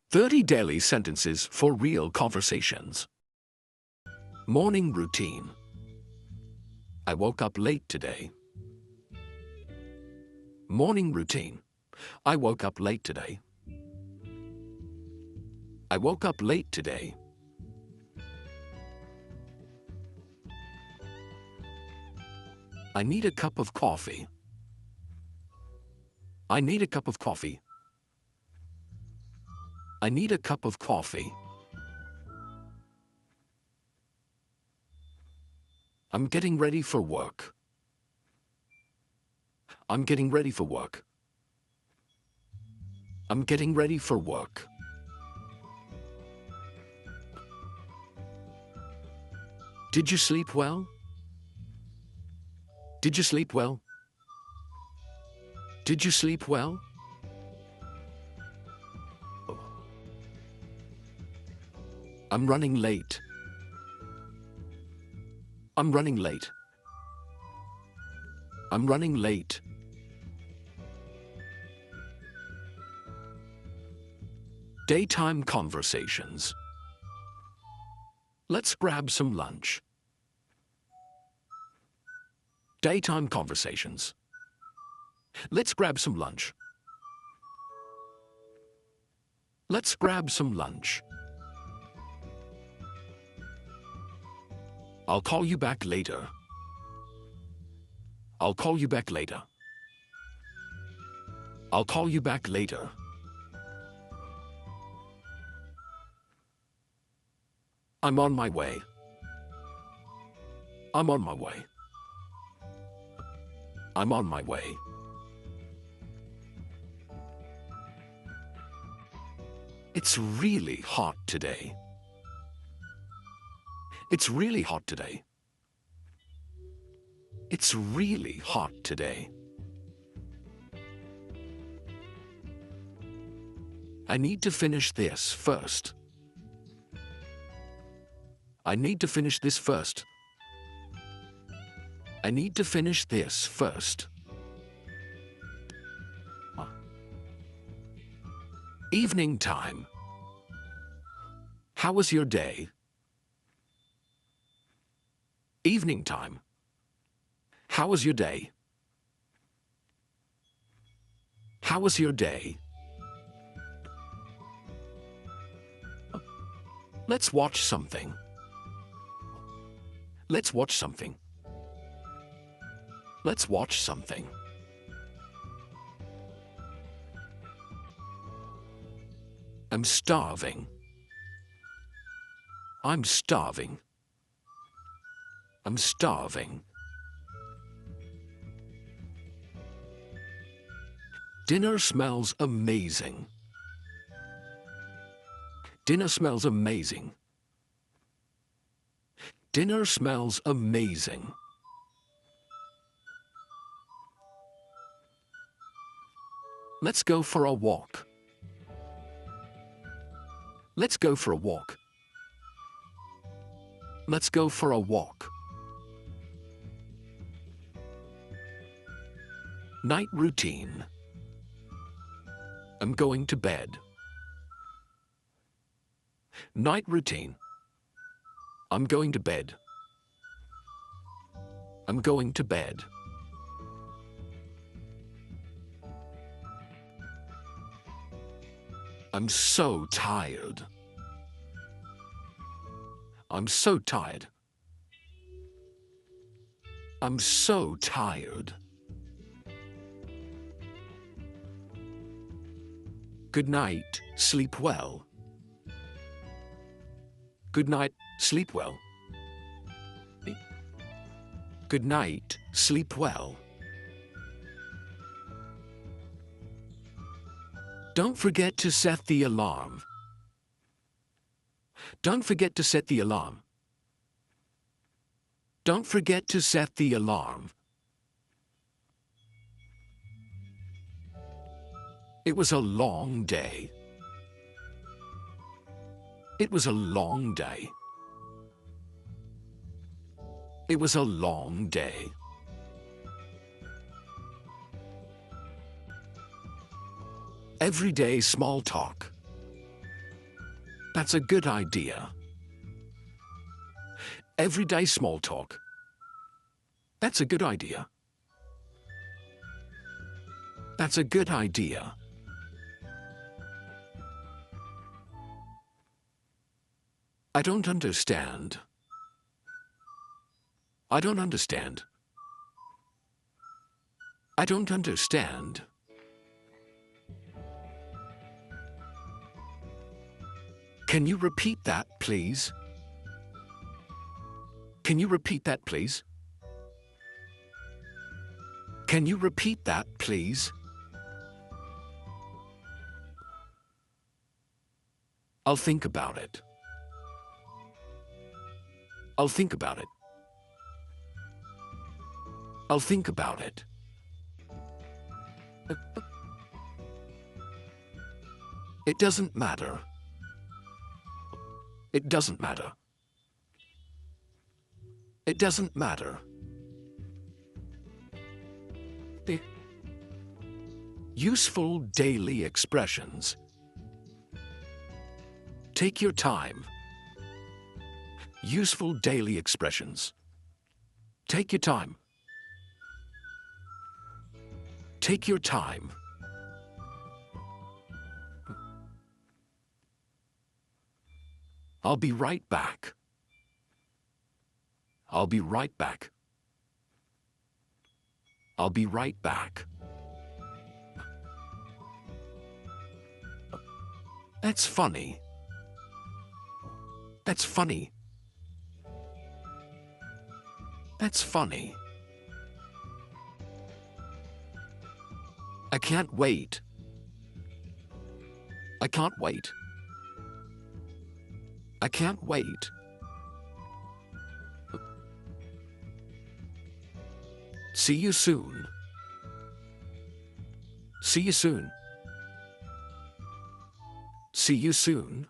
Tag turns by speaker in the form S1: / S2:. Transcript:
S1: 30 daily sentences for real conversations. Morning routine. I woke up late today. Morning routine. I woke up late today. I woke up late today. I need a cup of coffee. I need a cup of coffee. I need a cup of coffee. I'm getting ready for work. I'm getting ready for work. I'm getting ready for work. Did you sleep well? Did you sleep well? Did you sleep well? I'm running late. I'm running late. I'm running late. Daytime conversations. Let's grab some lunch. Daytime conversations. Let's grab some lunch. Let's grab some lunch. I'll call you back later. I'll call you back later. I'll call you back later. I'm on my way. I'm on my way. I'm on my way. It's really hot today. It's really hot today. It's really hot today. I need to finish this first. I need to finish this first. I need to finish this first. Evening time. How was your day? Evening time. How was your day? How was your day? Let's watch something. Let's watch something. Let's watch something. I'm starving. I'm starving. I'm starving. Dinner smells amazing. Dinner smells amazing. Dinner smells amazing. Let's go for a walk. Let's go for a walk. Let's go for a walk. Night routine. I'm going to bed. Night routine. I'm going to bed. I'm going to bed. I'm so tired. I'm so tired. I'm so tired. Good night, sleep well. Good night, sleep well. Good night, sleep well. Don't forget to set the alarm. Don't forget to set the alarm. Don't forget to set the alarm. It was a long day. It was a long day. It was a long day. Everyday small talk. That's a good idea. Everyday small talk. That's a good idea. That's a good idea. I don't understand. I don't understand. I don't understand. Can you repeat that, please? Can you repeat that, please? Can you repeat that, please? I'll think about it. I'll think about it. I'll think about it. It doesn't matter. It doesn't matter. It doesn't matter. The useful daily expressions. Take your time. Useful daily expressions. Take your time. Take your time. I'll be right back. I'll be right back. I'll be right back. That's funny. That's funny. That's funny. I can't wait. I can't wait. I can't wait. See you soon. See you soon. See you soon.